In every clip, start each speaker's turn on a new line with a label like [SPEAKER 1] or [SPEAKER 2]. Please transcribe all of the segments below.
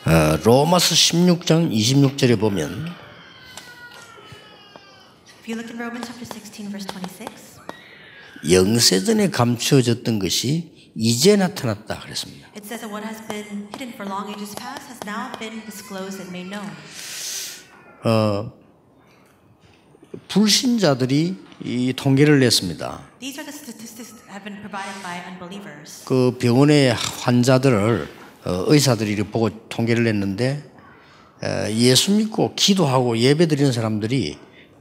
[SPEAKER 1] 로마서 16장 26절에 보면
[SPEAKER 2] If you look in Romans chapter 16 verse 26,
[SPEAKER 1] 영세전에 감추어졌던 것이 이제 나타났다 그랬습니다.
[SPEAKER 2] it says that what has been hidden for long ages past has now been disclosed and made known.
[SPEAKER 1] 불신자들이 이 통계를 냈습니다.
[SPEAKER 2] These are the statistics that have been provided by unbelievers.
[SPEAKER 1] 그 병원의 환자들을 의사들이 이렇게 보고 통계를 냈는데 예수 믿고 기도하고 예배 드리는 사람들이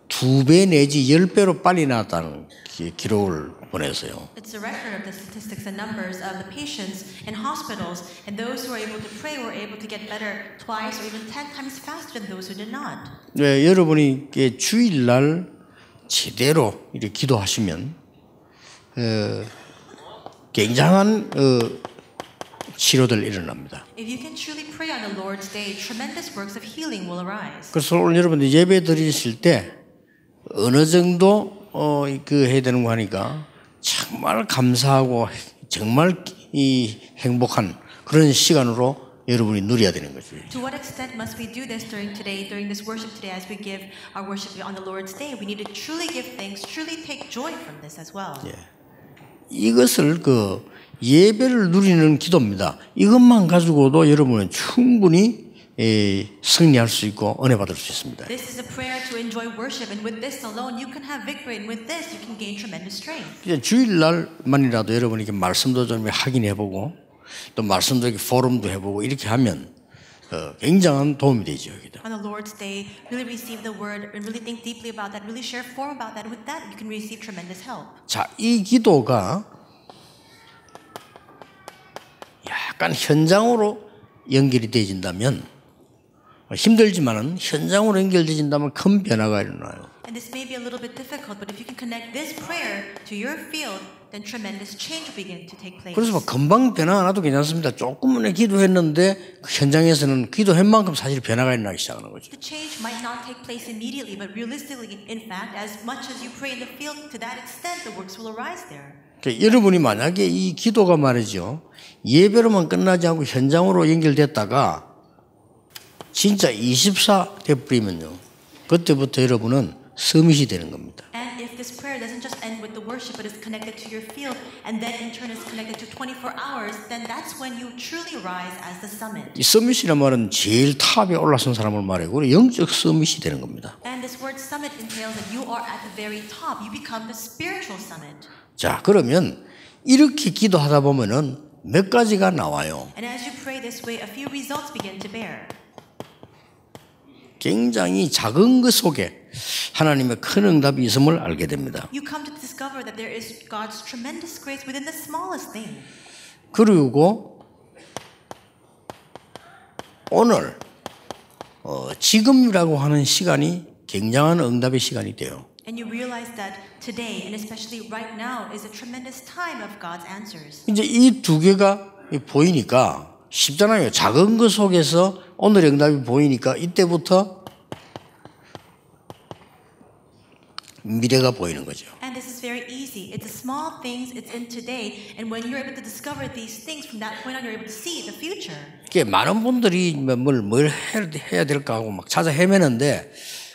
[SPEAKER 1] 2배 내지 10배로 빨리 나았다는 기록을 보냈어요.
[SPEAKER 2] It's a record of the statistics and numbers of the patients in hospitals, and those who are able to pray were able to get better twice or even 10 times faster than those who did not.
[SPEAKER 1] 네, 여러분이 주일날 제대로 이렇게 기도하시면 굉장한 치료들 일어납니다.
[SPEAKER 2] If you can truly pray on the Lord's day, tremendous works of healing will arise.
[SPEAKER 1] 그래서 오늘 여러분들 예배 드리실 때 어느 정도 해야 되는 거 하니까 정말 감사하고 정말 이 행복한 그런 시간으로 여러분이 누려야 되는 거죠.
[SPEAKER 2] To what extent must we do this during this worship today, as we give our worship on the Lord's day? We need to truly give thanks, truly take joy from this as well.
[SPEAKER 1] 예. 이것을 예배를 누리는 기도입니다. 이것만 가지고도 여러분은 충분히 승리할 수 있고 은혜 받을 수 있습니다.
[SPEAKER 2] This is a prayer to enjoy worship, and with this alone, you can have victory, and with this, you can gain tremendous strength.
[SPEAKER 1] 이제 주일날만이라도 여러분이 이렇게 말씀도 좀 확인해보고 또 말씀도 이렇게 포럼도 해보고 이렇게 하면 굉장한 도움이 되죠. 여기다.
[SPEAKER 2] On the Lord's day, really receive the word and really think deeply about that. Really share form about that. With that, you can receive tremendous help.
[SPEAKER 1] 자, 이 기도가 약간 현장으로 연결이 되어진다면 힘들지만은 현장으로 연결되어진다면 큰 변화가 일어나요.
[SPEAKER 2] And this may be a little bit difficult, but if you can connect this prayer to your field, then tremendous change will begin to take place.
[SPEAKER 1] 그래서 금방 변화 안 해도 괜찮습니다. 조금만 기도했는데 현장에서는 기도한 만큼 사실 변화가 일어나기 시작하는 거죠.
[SPEAKER 2] The change might not take place immediately, but realistically, in fact, as much as you pray in the field, to that extent, the works will arise there.
[SPEAKER 1] 그러니까 여러분이 만약에 이 기도가 말이죠. 예배로만 끝나지 않고 현장으로 연결됐다가 진짜 24 돼버리면요. 그때부터 여러분은 서밋이 되는 겁니다.
[SPEAKER 2] And if this prayer doesn't just end with the worship, but is connected to your field, and then in turn is connected to 24 hours, then that's when you truly rise as the summit.
[SPEAKER 1] 이 서밋이란 말은 제일 탑에 올라선 사람을 말하고 영적 서밋이 되는 겁니다.
[SPEAKER 2] And this word summit entails that you are at the very top. You become the spiritual summit.
[SPEAKER 1] 자, 그러면 이렇게 기도하다 보면은 몇 가지가 나와요.
[SPEAKER 2] And as you pray this way, a few results begin to bear.
[SPEAKER 1] 굉장히 작은 것 속에 하나님의 큰 응답이 있음을 알게 됩니다.
[SPEAKER 2] You come to discover that there is God's tremendous grace within the smallest thing.
[SPEAKER 1] 그리고 오늘 지금이라고 하는 시간이 굉장한 응답의 시간이 돼요.
[SPEAKER 2] And you realize that today, and especially right now, is a tremendous time of God's answers.
[SPEAKER 1] 이제 이 두 개가 보이니까 쉽잖아요. 작은 것 속에서 오늘의 응답이 보이니까 이때부터 미래가 보이는 거죠.
[SPEAKER 2] And this is very easy. It's the small things, it's in today, and when you're able to discover these things, from that point on, you're able to see the future.
[SPEAKER 1] 많은 분들이 뭘 해야 될까 하고 막 찾아 헤매는데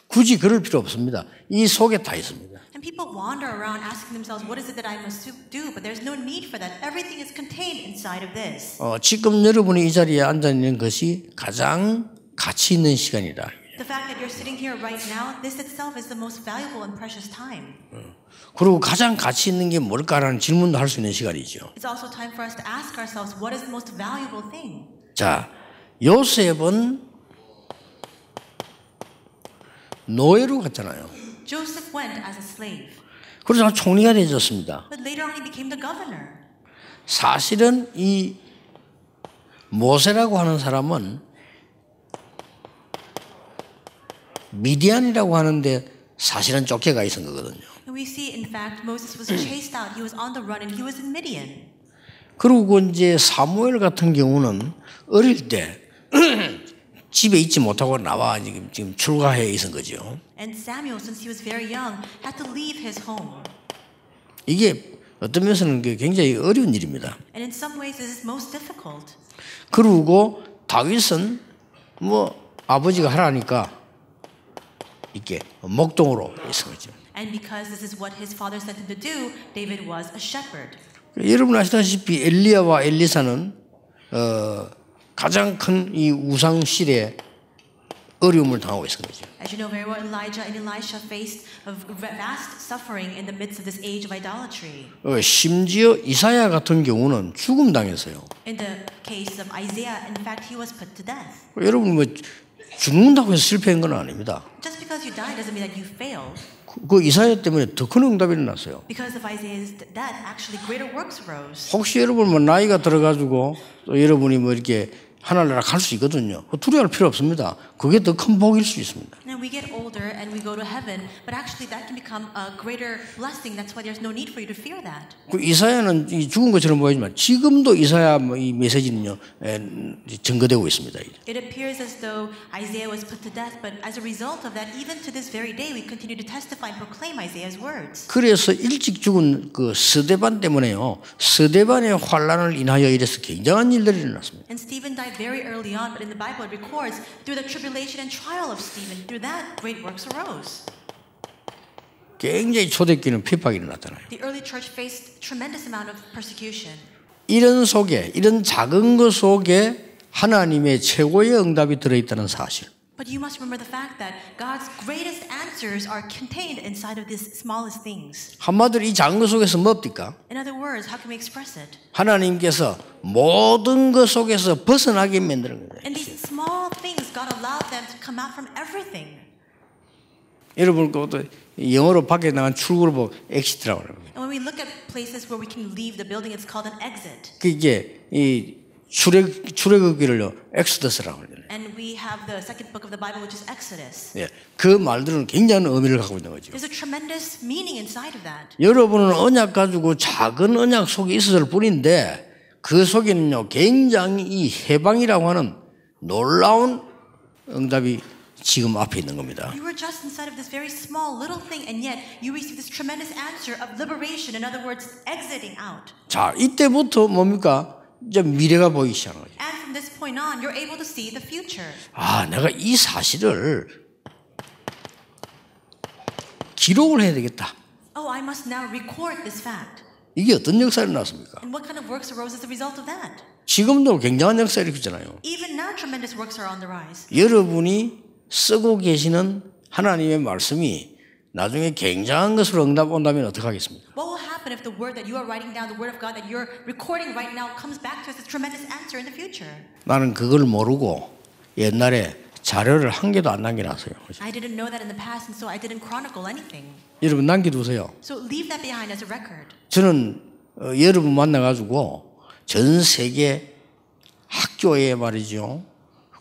[SPEAKER 1] 굳이 그럴 필요 없습니다. 이 속에 다 있습니다.
[SPEAKER 2] And people wander around asking themselves, what is it that I must do? But there's no need for that. Everything is contained inside of this.
[SPEAKER 1] 지금 여러분이 이 자리에 앉아 있는 것이 가장 가치 있는 시간이다.
[SPEAKER 2] The fact that you're sitting here right now, this itself is the most valuable and precious time.
[SPEAKER 1] 그리고 가장 가치 있는 게 뭘까라는 질문도 할 수 있는 시간이죠.
[SPEAKER 2] It's also time for us to ask ourselves, what is the most valuable thing?
[SPEAKER 1] 자, 요셉은 노예로 갔잖아요.
[SPEAKER 2] Joseph went as a slave,
[SPEAKER 1] 그래서 총리가 되었습니다.
[SPEAKER 2] but later on he became the governor.
[SPEAKER 1] 사실은 이 모세라고 하는 사람은 미디안이라고 하는데 사실은 쫓겨가 있은 거거든요.
[SPEAKER 2] And we see, in fact, Moses was chased out. He was on the run, and he was in Midian.
[SPEAKER 1] 그리고 이제 사무엘 같은 경우는 어릴 때 집에 있지 못하고 나와 지금 출가해 있은 거죠.
[SPEAKER 2] And Samuel, since he was very young, had to leave his home.
[SPEAKER 1] 이게 어떤 면에서는 굉장히 어려운 일입니다.
[SPEAKER 2] And in some ways, this is most difficult.
[SPEAKER 1] 그리고 다윗은 뭐 아버지가 하라니까 이렇게 목동으로 있은 거죠.
[SPEAKER 2] And because this is what his father sent him to do, David was a shepherd.
[SPEAKER 1] 여러분 아시다시피 엘리야와 엘리사는 가장 큰 이 우상실에 어려움을 당하고 있는 거죠.
[SPEAKER 2] As you know very well, Elijah and Elisha faced a vast suffering in the midst of this age of idolatry.
[SPEAKER 1] 심지어 이사야 같은 경우는 죽음 당했어요.
[SPEAKER 2] In the case of Isaiah, in fact, he was put to death.
[SPEAKER 1] 여러분 뭐 죽는다고 해서 실패한 건 아닙니다.
[SPEAKER 2] Just because you die doesn't mean that you failed.
[SPEAKER 1] 그 이사야 때문에 더 큰 응답이 일어났어요.
[SPEAKER 2] Because of Isaiah's death, actually greater works arose.
[SPEAKER 1] 혹시 여러분 뭐 나이가 들어가지고 또 여러분이 뭐 이렇게 하늘나라 갈 수 있거든요. 두려워할 필요 없습니다. 그게 더 큰 복일 수 있습니다.
[SPEAKER 2] And we get older and we go to heaven, but actually that can become a greater blessing. That's why there's no need for you to fear that.
[SPEAKER 1] 그 이사야는 이 죽은 것처럼 보이지만 지금도 이사야 이 메시지는요 증거되고 있습니다.
[SPEAKER 2] It appears as though Isaiah was put to death, but as a result of that, even to this very day, we continue to testify and proclaim Isaiah's words.
[SPEAKER 1] 그래서 일찍 죽은 그 스데반 때문에요. 스데반의 환란을 인하여 이래서 굉장한 일들이 일어났습니다.
[SPEAKER 2] And Stephen died very early on, but in the Bible it records through the tribulation and trial of Stephen, through that great works arose.
[SPEAKER 1] 굉장히 초대교회는 핍박이 일어났잖아요.
[SPEAKER 2] The early church faced tremendous amount of persecution.
[SPEAKER 1] 이런 속에 이런 작은 것 속에 하나님의 최고의 응답이 들어있다는 사실.
[SPEAKER 2] But you must remember the fact that God's greatest answers are contained inside of these smallest things.
[SPEAKER 1] 한마디로 이 작은 것 속에서 뭡니까?
[SPEAKER 2] In other words, how can we express it?
[SPEAKER 1] 하나님께서 모든 것 속에서 벗어나게 만드는 거예요.
[SPEAKER 2] In these small things, God allowed them to come out from everything.
[SPEAKER 1] 여러분 그것도 영어로 밖에 나간 출구를 보고 exit라고 합니다.
[SPEAKER 2] And when we look at places where we can leave the building, it's called an exit.
[SPEAKER 1] 그게 이 출애굽기를요 엑소더스라고 하잖아요.
[SPEAKER 2] And we have the second book of the Bible, which is Exodus.
[SPEAKER 1] 예, 그 말들은 굉장한 의미를 갖고 있는 거죠.
[SPEAKER 2] There's a tremendous meaning inside of that.
[SPEAKER 1] 여러분은 언약 가지고 작은 언약 속에 있었을 뿐인데 그 속에는요 굉장히 이 해방이라고 하는 놀라운 응답이 지금 앞에 있는 겁니다.
[SPEAKER 2] You were just inside of this very small little thing, and yet you received this tremendous answer of liberation. In other words, exiting out.
[SPEAKER 1] 자, 이때부터 뭡니까? 이제 미래가 보이기 시작하는 거죠.
[SPEAKER 2] And from this point on, you're able to see the future.
[SPEAKER 1] 아, 내가 이 사실을 기록을 해야 되겠다.
[SPEAKER 2] Oh, I must now record this fact.
[SPEAKER 1] 이게 어떤 역사가 일어났습니까?
[SPEAKER 2] And what kind of works arose as a result of that?
[SPEAKER 1] 지금도 굉장한 역사가 일어나잖아요.
[SPEAKER 2] Even now, tremendous works are on the rise.
[SPEAKER 1] 여러분이 쓰고 계시는 하나님의 말씀이 나중에 굉장한 것으로 응답 온다면 어떻게 하겠습니까?
[SPEAKER 2] What will happen if the word that you are writing down, the word of God that you're recording right now, comes back to us as a tremendous answer in the future?
[SPEAKER 1] 나는 그걸 모르고 옛날에 자료를 한 개도 안 남겨놨어요.
[SPEAKER 2] I didn't know that in the past, and so I didn't chronicle anything.
[SPEAKER 1] 여러분 남겨두세요.
[SPEAKER 2] So leave that behind as a record.
[SPEAKER 1] 저는 여러분 만나가지고 전 세계 학교에 말이죠.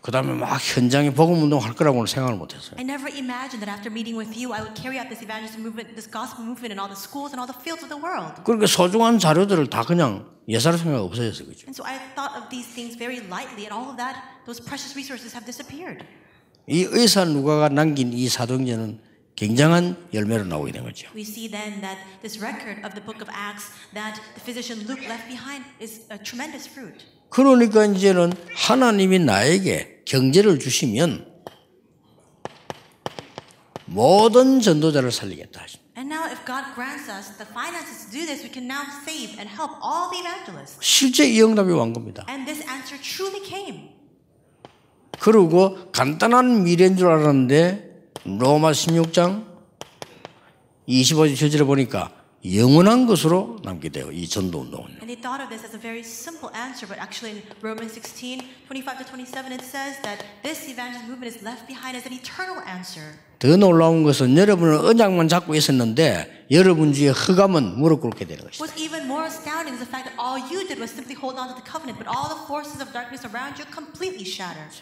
[SPEAKER 1] 그 다음에 막 현장에 복음운동 할 거라고는 생각을 못했어요.
[SPEAKER 2] I never imagined that after meeting with you, I would carry out this evangelism movement, this gospel movement in all the schools and all the fields of the world.
[SPEAKER 1] 그러니까 소중한 자료들을 다 그냥 예사를 생각 없어졌어요. 그죠?
[SPEAKER 2] And so I thought of these things very lightly, and all of that, those precious resources have disappeared.
[SPEAKER 1] 이 의사 누가가 남긴 이 사도행전은 굉장한 열매로 나오게 된 거죠.
[SPEAKER 2] We see then that this record of the book of Acts that the physician Luke left behind is a tremendous fruit.
[SPEAKER 1] 그러니까 이제는 하나님이 나에게 경제를 주시면 모든 전도자를 살리겠다.
[SPEAKER 2] And now if God grants us the finances to do this, we can now save and help all the evangelists.
[SPEAKER 1] 실제 이 응답이 온 겁니다.
[SPEAKER 2] And this answer truly came.
[SPEAKER 1] 그리고 간단한 미래인 줄 알았는데 로마 16장 25절 절에 보니까 영원한 것으로 남게 돼요. 이 전도 운동은.
[SPEAKER 2] And they thought of this as a very simple answer, but actually in Romans 16, 25 to 27, it says that this evangelism movement is left behind as an eternal answer.
[SPEAKER 1] 더 놀라운 것은 여러분은 언약만 잡고 있었는데 여러분 주위에 흑암은 무릎 꿇게 되는 것이다.
[SPEAKER 2] What's even more astounding is the fact that all you did was simply hold on to the covenant, but all the forces of darkness around you completely shattered.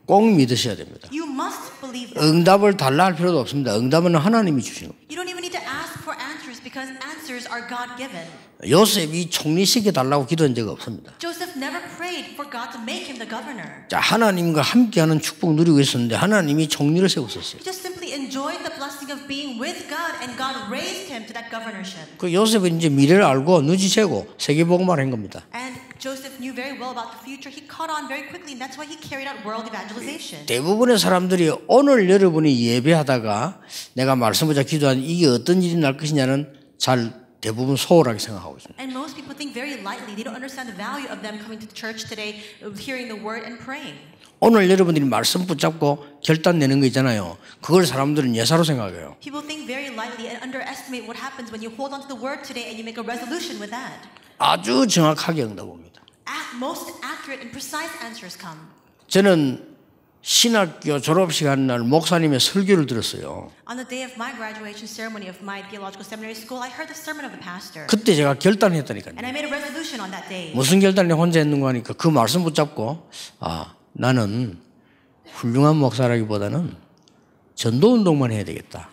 [SPEAKER 1] 꼭 믿으셔야 됩니다.
[SPEAKER 2] You must believe that.
[SPEAKER 1] 응답을 달라 할 필요도 없습니다. 응답은 하나님이 주시는 겁니다.
[SPEAKER 2] You don't even need to ask for answers because answers are God-given.
[SPEAKER 1] 요셉이 총리시켜 달라고 기도한 적 없습니다.
[SPEAKER 2] Joseph never prayed for God to make him the governor.
[SPEAKER 1] 자, 하나님과 함께하는 축복 누리고 있었는데 하나님이 총리를 세우셨어요.
[SPEAKER 2] He just simply enjoyed the blessing of being with God, and God raised him to that governorship.
[SPEAKER 1] 그 요셉은 이제 미래를 알고 눈치채고 세계복음화를 한 겁니다.
[SPEAKER 2] And Joseph Joseph knew very well about the future. He caught on very quickly, and that's why he carried out world evangelization.
[SPEAKER 1] 대부분의 사람들이 오늘 여러분이 예배하다가 내가 말씀 보자 기도한 이게 어떤 일이 날 것이냐는 잘 대부분 소홀하게 생각하고 있습니다.
[SPEAKER 2] And most people think very lightly. They don't understand the value of them coming to the church today, hearing the word and praying.
[SPEAKER 1] 오늘 여러분들이 말씀 붙잡고 결단 내는 거 있잖아요. 그걸 사람들은 예사로 생각해요.
[SPEAKER 2] People think very lightly and underestimate what happens when you hold on to the word today and you make a resolution with that.
[SPEAKER 1] 아주 정확하게 응답합니다.
[SPEAKER 2] Most accurate and precise answers come.
[SPEAKER 1] 저는 신학교 졸업식 하는 날 목사님의 설교를 들었어요.
[SPEAKER 2] On the day of my graduation ceremony of my theological seminary school, I heard the sermon of the pastor.
[SPEAKER 1] 그때 제가 결단했다니까요.
[SPEAKER 2] And I made a resolution on that day.
[SPEAKER 1] 무슨 결단을 혼자 했는가 하니까 그 말씀 붙잡고 나는 훌륭한 목사라기보다는 전도운동만 해야 되겠다.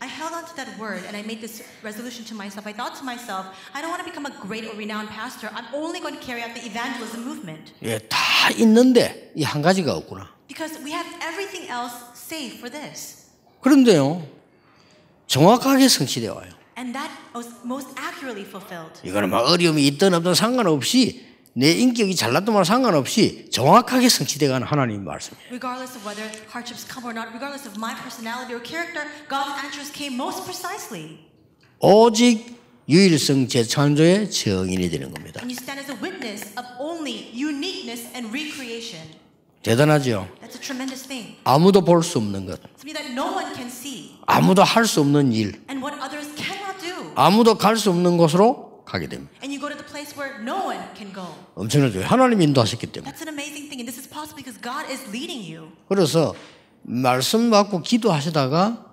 [SPEAKER 2] I held on to that word and I made this resolution to myself. I thought to myself, I don't want to become a great or renowned pastor. I'm only going to carry out the evangelism movement.
[SPEAKER 1] 예, 다 있는데 이 한 가지가 없구나.
[SPEAKER 2] Because we have everything else saved for this.
[SPEAKER 1] 그런데요, 정확하게 성취되어 와요.
[SPEAKER 2] And that was most accurately fulfilled.
[SPEAKER 1] 이거는 막 어려움이 있든 없든 상관없이 내 인격이 잘났든 말 상관없이 정확하게 성취되어가는 하나님의 말씀이에요.
[SPEAKER 2] Regardless of whether hardships come or not, regardless of my personality or character, God's answers came most precisely.
[SPEAKER 1] 오직 유일성 재창조의 증인이 되는 겁니다.
[SPEAKER 2] And you stand as a witness of only uniqueness and recreation.
[SPEAKER 1] 대단하죠?
[SPEAKER 2] That's a tremendous thing.
[SPEAKER 1] 아무도 볼 수 없는 것,
[SPEAKER 2] Something that no one can see.
[SPEAKER 1] 아무도 할 수 없는 일,
[SPEAKER 2] And what others cannot do.
[SPEAKER 1] 아무도 갈 수 없는 곳으로 가게 됩니다.
[SPEAKER 2] And you go to the place where no one can go.
[SPEAKER 1] 엄청나죠? 하나님이 인도하셨기 때문에.
[SPEAKER 2] That's an amazing thing. And this is possible because God is leading you.
[SPEAKER 1] 그래서 말씀 받고 기도하시다가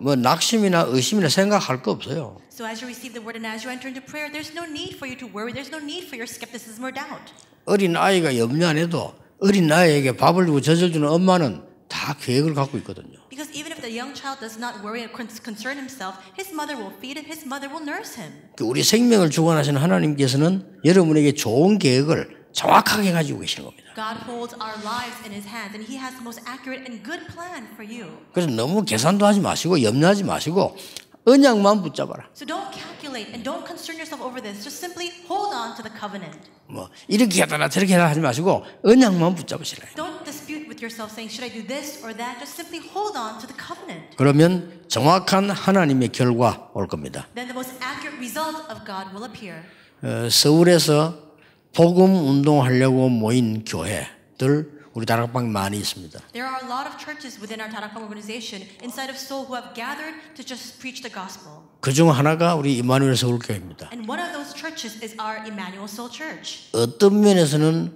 [SPEAKER 1] 뭐 낙심이나 의심이나 생각할 거 없어요.
[SPEAKER 2] So as you receive the word and as you enter into prayer, there's no need for you to worry. There's no need for your skepticism or doubt.
[SPEAKER 1] 어린 아이가 염려 안 해도 어린 아이에게 밥을 주고 젖을 주는 엄마는 다 계획을 갖고 있거든요.
[SPEAKER 2] Because even if the young child does not worry or concern himself, his mother will feed him, his mother will nurse him.
[SPEAKER 1] 우리 생명을 주관하시는 하나님께서는 여러분에게 좋은 계획을 정확하게 가지고 계시는 겁니다.
[SPEAKER 2] God holds our lives in His hands, and He has the most accurate and good plan for you.
[SPEAKER 1] 그래서 너무 계산도 하지 마시고 염려하지 마시고 언약만 붙잡아라.
[SPEAKER 2] So don't calculate and don't concern yourself over this. Just simply hold on to the covenant.
[SPEAKER 1] 뭐 이렇게 해달라 저렇게 해달라 하지 마시고 언약만 붙잡으시라.
[SPEAKER 2] Don't dispute with yourself saying, should I do this or that? Just simply hold on to the covenant.
[SPEAKER 1] 그러면 정확한 하나님의 결과 올 겁니다.
[SPEAKER 2] Then the most accurate result of God will appear.
[SPEAKER 1] 서울에서 복음 운동하려고 모인 교회들 우리 다락방에 많이 있습니다.
[SPEAKER 2] There are a lot of churches within our 다락방 organization inside of Seoul who have gathered to just preach the gospel.
[SPEAKER 1] 그중 하나가 우리 임마누엘 서울교회입니다.
[SPEAKER 2] And one of those churches is our Emmanuel Seoul Church.
[SPEAKER 1] 어떤 면에서는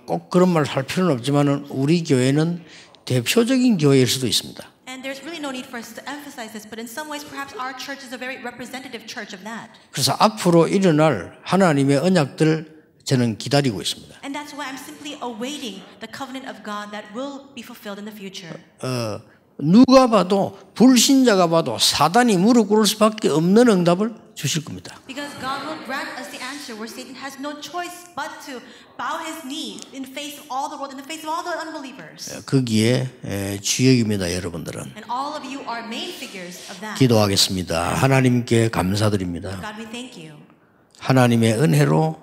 [SPEAKER 1] 꼭 그런 말을 할 필요는 없지만은 우리 교회는 대표적인 교회일 수도 있습니다.
[SPEAKER 2] And there's really no need for us to emphasize this, but in some ways perhaps our church is a very representative church of that.
[SPEAKER 1] 그래서 앞으로 일어날 하나님의 언약들 저는 기다리고 있습니다.
[SPEAKER 2] And that's why I'm simply awaiting the covenant of God that will be fulfilled in the future.
[SPEAKER 1] 누가 봐도 불신자가 봐도 사단이 무릎 꿇을 수밖에 없는 응답을 주실 겁니다.
[SPEAKER 2] Because God will grant us the answer where Satan has no choice but to bow his knee in face of all the world, in the face of all the unbelievers.
[SPEAKER 1] 거기에 주역입니다, 여러분들은.
[SPEAKER 2] And all of you are main figures of that.
[SPEAKER 1] 기도하겠습니다. 하나님께 감사드립니다.
[SPEAKER 2] God, we thank you.
[SPEAKER 1] 하나님의 은혜로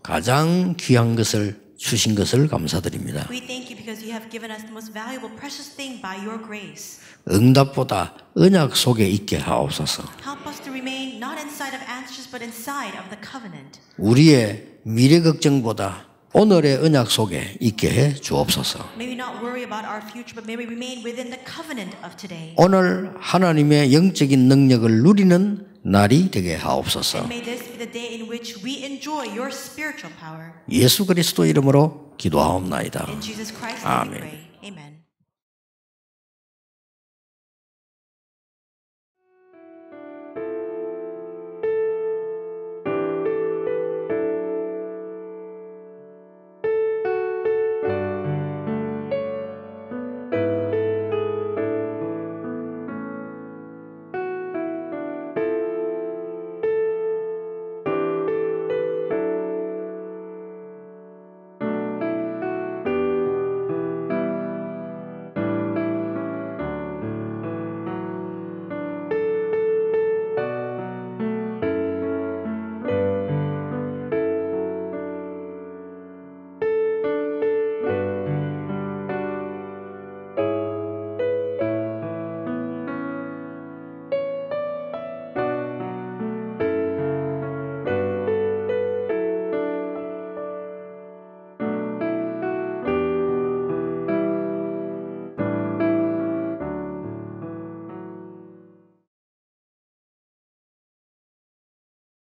[SPEAKER 1] 가장 귀한 것을 주신 것을 감사드립니다.
[SPEAKER 2] We thank you because you have given us the most valuable, precious thing by your grace.
[SPEAKER 1] 응답보다 언약 속에 있게 하옵소서.
[SPEAKER 2] Help us to remain not inside of answers but inside of the covenant.
[SPEAKER 1] 우리의 미래 걱정보다 오늘의 언약 속에 있게 해 주옵소서.
[SPEAKER 2] May we not worry about our future, but may we remain within the covenant of today.
[SPEAKER 1] 오늘 하나님의 영적인 능력을 누리는 날이 되게 하옵소서.
[SPEAKER 2] And may this be the day in which we enjoy your spiritual power.
[SPEAKER 1] 예수 그리스도 이름으로 기도하옵나이다.
[SPEAKER 2] In Jesus Christ's name we
[SPEAKER 1] 아멘.
[SPEAKER 2] pray. Amen.